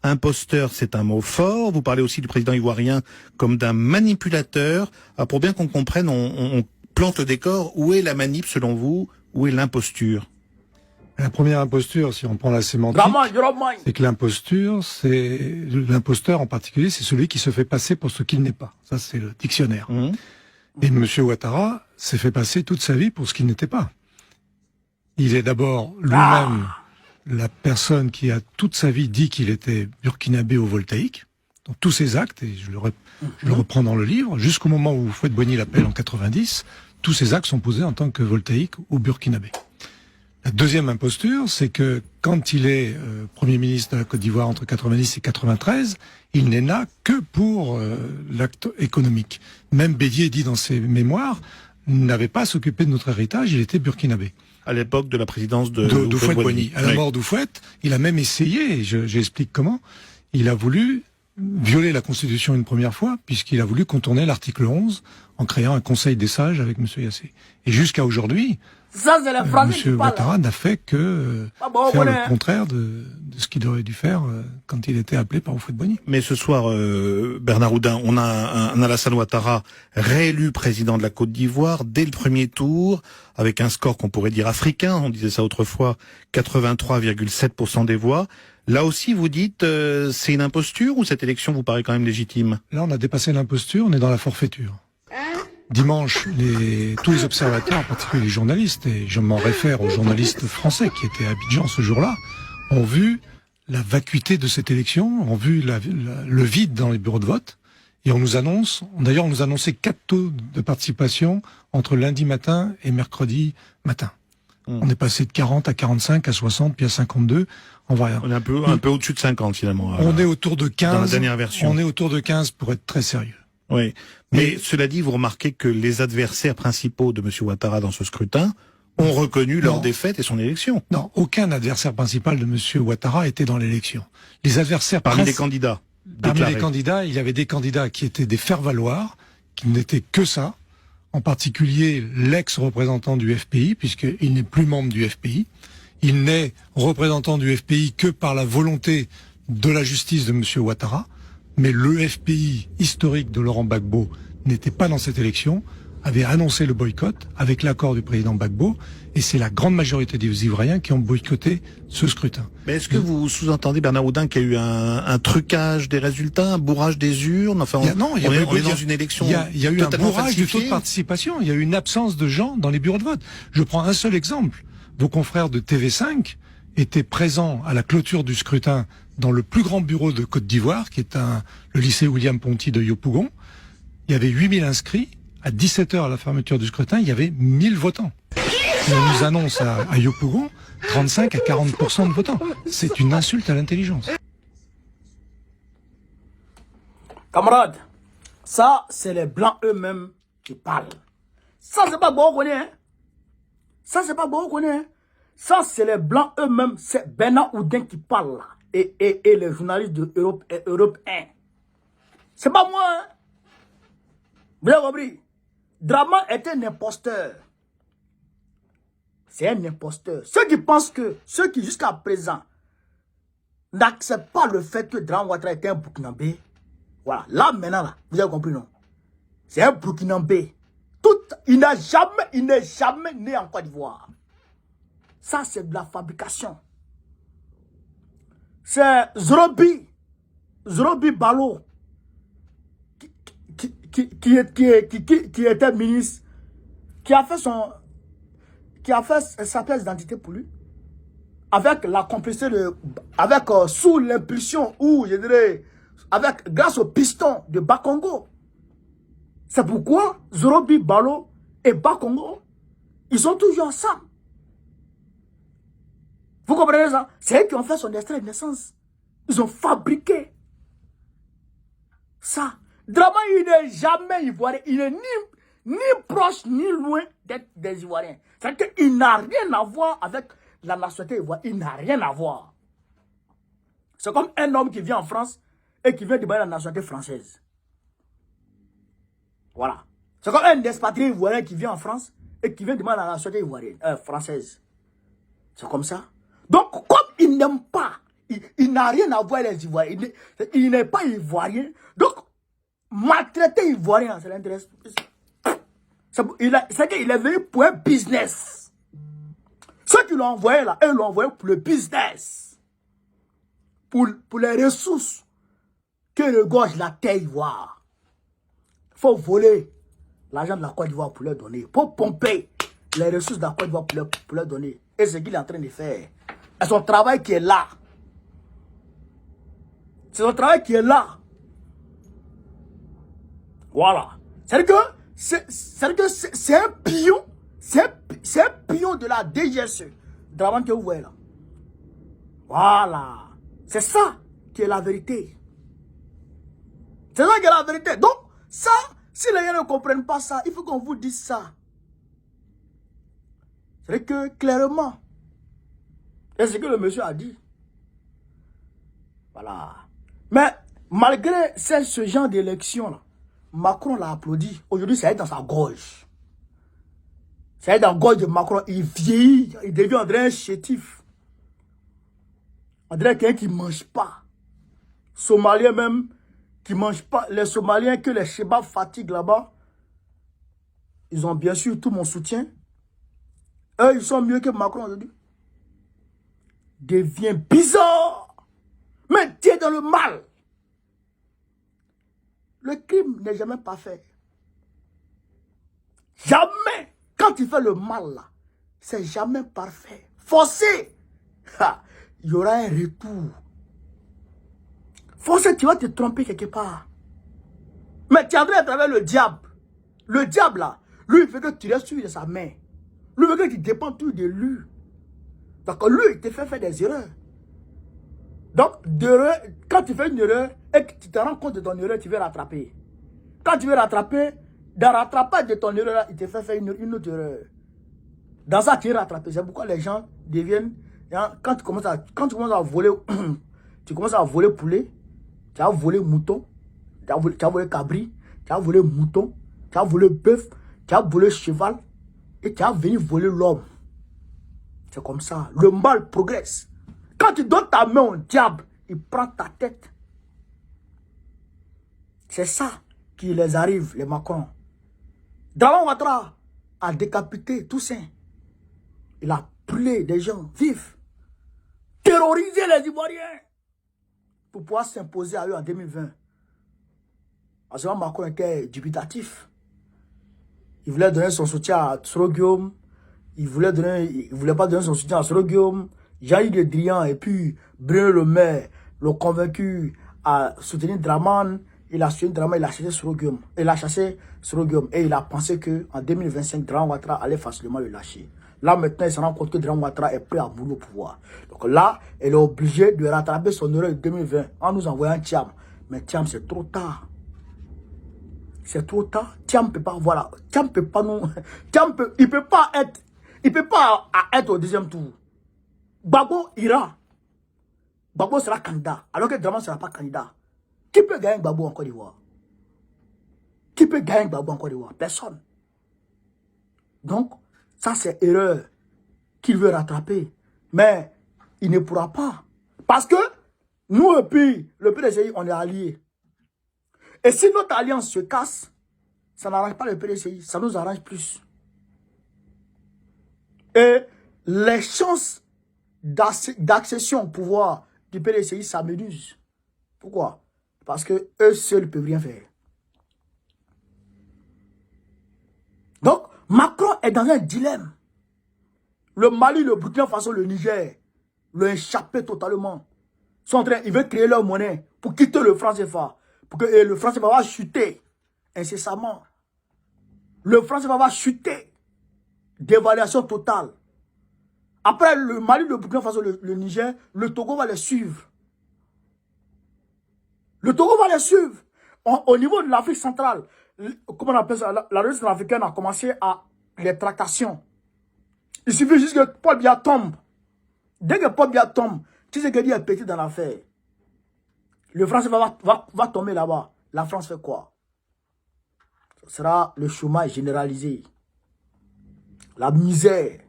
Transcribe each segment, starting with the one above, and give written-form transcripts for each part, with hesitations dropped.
Imposteur, c'est un mot fort. Vous parlez aussi du président ivoirien comme d'un manipulateur. Ah, pour bien qu'on comprenne, on plante le décor. Où est la manip selon vous? Où est l'imposture? La première imposture, si on prend la sémantique, c'est que l'imposteur en particulier, c'est celui qui se fait passer pour ce qu'il n'est pas. Ça, c'est le dictionnaire. Et M. Ouattara s'est fait passer toute sa vie pour ce qu'il n'était pas. Il est d'abord lui-même la personne qui a toute sa vie dit qu'il était burkinabé au voltaïque, dans tous ses actes, et je le reprends dans le livre, jusqu'au moment où Houphouët-Boigny l'appelle en 90, tous ses actes sont posés en tant que voltaïque ou burkinabé. La deuxième imposture, c'est que quand il est Premier ministre de la Côte d'Ivoire entre 90 et 93, il n'est là que pour l'acte économique. Même Bédier dit dans ses mémoires, n'avait pas à s'occuper de notre héritage, il était burkinabé. À l'époque de la présidence de Houphouët-Boigny. À la mort d'Houphouët, il a même essayé, et j'explique comment, il a voulu violer la Constitution une première fois, puisqu'il a voulu contourner l'article 11 en créant un Conseil des sages avec M. Yassé. Et jusqu'à aujourd'hui, M. Ouattara n'a fait que faire le contraire de ce qu'il aurait dû faire quand il était appelé par Houphouët-Boigny. Mais ce soir, Bernard Oudin, on a un Alassane Ouattara réélu président de la Côte d'Ivoire dès le premier tour, avec un score qu'on pourrait dire africain, on disait ça autrefois, 83,7% des voix. Là aussi, vous dites, c'est une imposture ou cette élection vous paraît quand même légitime? Là, on a dépassé l'imposture, on est dans la forfaiture. Dimanche, tous les observateurs, en particulier les journalistes, et je m'en réfère aux journalistes français qui étaient à Abidjan ce jour-là, ont vu la vacuité de cette élection, ont vu le vide dans les bureaux de vote, et on nous annonçait 4 taux de participation entre lundi matin et mercredi matin. On est passé de 40 à 45 à 60 puis à 52. On est un peu au-dessus de 50 finalement. On est autour de 15. Dans la dernière version. On est autour de 15 pour être très sérieux. Oui. Mais cela dit, vous remarquez que les adversaires principaux de M. Ouattara dans ce scrutin ont reconnu leur défaite et son élection. Non, aucun adversaire principal de M. Ouattara était dans l'élection. Les adversaires parmi les candidats. Parmi les candidats, il y avait des candidats qui étaient des faire-valoir, qui n'étaient que ça. En particulier l'ex-représentant du FPI, puisqu'il n'est plus membre du FPI. Il n'est représentant du FPI que par la volonté de la justice de M. Ouattara. Mais le FPI historique de Laurent Gbagbo n'était pas dans cette élection, avait annoncé le boycott avec l'accord du président Gbagbo, et c'est la grande majorité des Ivoiriens qui ont boycotté ce scrutin. Mais est-ce que vous sous-entendez, Bernard Oudin, qu'il y a eu un trucage des résultats, un bourrage des urnes? Enfin, on est dans une élection. Il y a eu un bourrage du taux de participation. Il y a eu une absence de gens dans les bureaux de vote. Je prends un seul exemple. Vos confrères de TV5 étaient présents à la clôture du scrutin dans le plus grand bureau de Côte d'Ivoire, qui est le lycée William Ponty de Yopougon. Il y avait 8000 inscrits. À 17h à la fermeture du scrutin, il y avait 1000 votants. Et on nous annonce à Yopougon 35 à 40% de votants. C'est une insulte à l'intelligence. Camarades, ça, c'est les Blancs eux-mêmes qui parlent. Ça, c'est pas bon qu'on est, hein. Ça, c'est pas bon qu'on est, hein. Ça, c'est les Blancs eux-mêmes. C'est Bernard Oudin qui parle là. Et les journalistes de Europe 1. C'est pas moi, hein. Vous avez compris? Draman est un imposteur. C'est un imposteur. Ceux qui jusqu'à présent n'acceptent pas le fait que Draman Ouattara était un Burkinabé, voilà, là maintenant, là, vous avez compris, non? C'est un Burkinabé. Il n'est jamais né en Côte d'Ivoire. Ça, c'est de la fabrication. C'est Zrobi Balo qui était ministre, qui a fait sa pièce d'identité pour lui, avec la complicité sous l'impulsion, ou je dirais, grâce au piston de Bakongo. C'est pourquoi Zrobi Balo et Bakongo, ils sont toujours ensemble. Vous comprenez ça? C'est eux qui ont fait son extrait de naissance. Ils ont fabriqué ça. Draman, il n'est jamais ivoirien. Il n'est ni proche ni loin d'être des Ivoiriens. C'est-à-dire qu'il n'a rien à voir avec la nationalité ivoirienne. Il n'a rien à voir. C'est comme un homme qui vient en France et qui vient demander la nationalité française. Voilà. C'est comme un expatrié ivoirien qui vient en France et qui vient demander la nationalité ivoirienne, française. C'est comme ça. Donc, comme il n'aime pas il n'a rien à voir avec les Ivoiriens. Il n'est pas Ivoirien. Donc, maltraiter Ivoirien, ça l'intéresse. C'est qu'il est venu pour un business. Ceux qui l'ont envoyé là, eux l'ont envoyé pour le business. Pour les ressources que regorge la terre ivoire. Il faut voler l'argent de la Côte d'Ivoire pour leur donner. Pour pomper les ressources de la Côte d'Ivoire pour leur donner. Et c'est ce qu'il est en train de faire. C'est son travail qui est là. C'est son travail qui est là. Voilà. C'est-à-dire que c'est un pion. C'est un pion de la DGSE. Draman que vous voyez là. Voilà. C'est ça qui est la vérité. C'est ça qui est la vérité. Donc, ça, si les gens ne comprennent pas ça, il faut qu'on vous dise ça. C'est que clairement, et c'est ce que le monsieur a dit. Voilà. Mais malgré ce genre d'élection, Macron l'a applaudi. Aujourd'hui, ça est dans sa gorge. Ça est dans la gorge de Macron. Il vieillit, il devient un chétif. On dirait quelqu'un qui ne mange pas. Somalien même, qui ne mange pas. Les Somaliens que les Chebabs fatiguent là-bas, ils ont bien sûr tout mon soutien. Eux, ils sont mieux que Macron aujourd'hui. Devient bizarre. Mais tu es dans le mal. Le crime n'est jamais parfait. Jamais. Quand tu fais le mal là, c'est jamais parfait. Forcé. Il y aura un retour. Forcé, tu vas te tromper quelque part. Mais tu es en train de travers le diable. Le diable là, lui, il fait que tu restes sur sa main. Lui, il veut que tu dépends tout de lui. Donc, lui, il te fait faire des erreurs. Donc, quand tu fais une erreur et que tu te rends compte de ton erreur, tu veux rattraper. Quand tu veux rattraper, dans le rattrapage de ton erreur, il te fait faire une autre erreur. Dans ça, tu es rattrapé. C'est pourquoi les gens deviennent... Quand tu commences à voler, tu commences à voler poulet, tu as volé mouton, tu as volé cabri, tu as volé mouton, tu as volé bœuf, tu as volé cheval, et tu as venu voler l'homme. C'est comme ça. Le mal progresse. Quand tu donnes ta main au diable, il prend ta tête. C'est ça qui les arrive, les Macron. Draman Ouattara a décapité Toussaint. Il a brûlé des gens vifs. Terrorisé les Ivoiriens. Pour pouvoir s'imposer à eux en 2020. En ce moment, Macron était dubitatif. Il voulait donner son soutien à Soro-Guillaume. Il voulait pas donner son soutien à Soro-Guillaume. Jean-Yves Le Drian et puis Bruno Le Maire l'ont convaincu à soutenir Draman. Il a soutenu Draman, il a chassé Soro-Guillaume. Il a chassé Soro-Guillaume et il a pensé qu'en 2025, Draman Ouattara allait facilement le lâcher. Là, maintenant, il se rend compte que Draman Ouattara est prêt à mourir au pouvoir. Donc là, elle est obligée de rattraper son erreur de 2020 en nous envoyant Thiam. Mais Thiam, c'est trop tard. C'est trop tard. Thiam peut pas, voilà. Thiam peut pas nous... Thiam peut, il peut pas être au deuxième tour. Gbagbo ira. Gbagbo sera candidat. Alors que Draman ne sera pas candidat. Qui peut gagner Gbagbo en Côte d'Ivoire? Qui peut gagner Gbagbo en Côte d'Ivoire? Personne. Donc, ça c'est erreur qu'il veut rattraper. Mais il ne pourra pas. Parce que nous et puis le PDCI, on est alliés. Et si notre alliance se casse, ça n'arrange pas le PDCI, ça nous arrange plus. Et les chances d'accession au pouvoir du PDCI s'aménusent. Pourquoi? Parce que eux seuls ne peuvent rien faire. Donc, Macron est dans un dilemme. Le Mali, le Burkina Faso, le Niger l'ont échappé totalement. Ils veulent créer leur monnaie pour quitter le franc CFA. Pour que le franc CFA va chuter incessamment. Le franc CFA va chuter. Dévaluation totale. Après le Mali, le Burkina Faso, le Niger, le Togo va les suivre. Le Togo va les suivre. Au niveau de l'Afrique centrale, comment on appelle ça, la République africaine a commencé à les tractations. Il suffit juste que Paul Biya tombe. Dès que Paul Biya tombe, tu sais qu'il est petit dans l'affaire. Le français va tomber là-bas. La France fait quoi? Ce sera le chômage généralisé. La misère.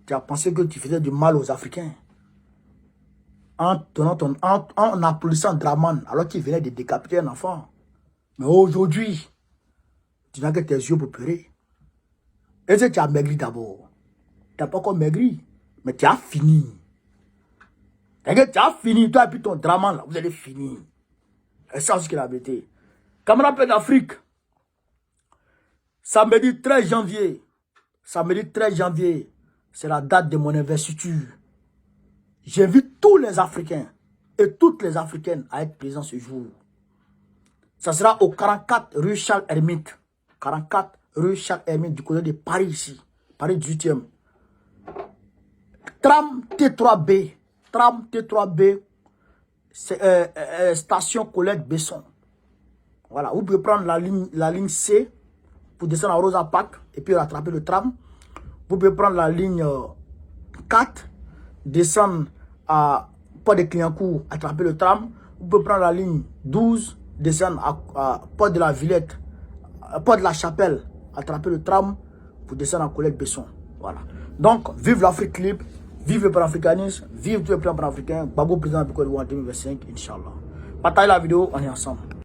Tu as pensé que tu faisais du mal aux Africains. en applaudissant Draman alors qu'il venait de décapiter un enfant. Mais aujourd'hui, tu n'as que tes yeux pour pleurer. Est-ce que tu as maigri d'abord? Tu n'as pas encore maigri, mais tu as fini. Tu as fini, toi et puis ton Draman, là, vous allez finir. Et ça, c'est ce qu'il a vérité. Camarades d'Afrique, samedi 13 janvier, c'est la date de mon investiture. J'invite tous les Africains et toutes les Africaines à être présents ce jour. Ça sera au 44 rue Charles Hermite. 44 rue Charles Hermite du côté de Paris ici. Paris 18e. Tram T3B. Tram T3B. C'est station Colette Besson. Voilà. Vous pouvez prendre la ligne C pour descendre à Rosa Parks et puis rattraper le tram. Vous pouvez prendre la ligne 4, descendre à Port de Clignancourt, attraper le tram. Vous pouvez prendre la ligne 12, descendre à Port de la Villette, Port de la Chapelle, attraper le tram pour descendre à Colette Besson. Voilà. Donc, vive l'Afrique libre, vive le panafricanisme, vive tous les plans panafricains. Babou président de Côte d'Ivoire 2025, Inch'Allah. Partagez la vidéo, on est ensemble.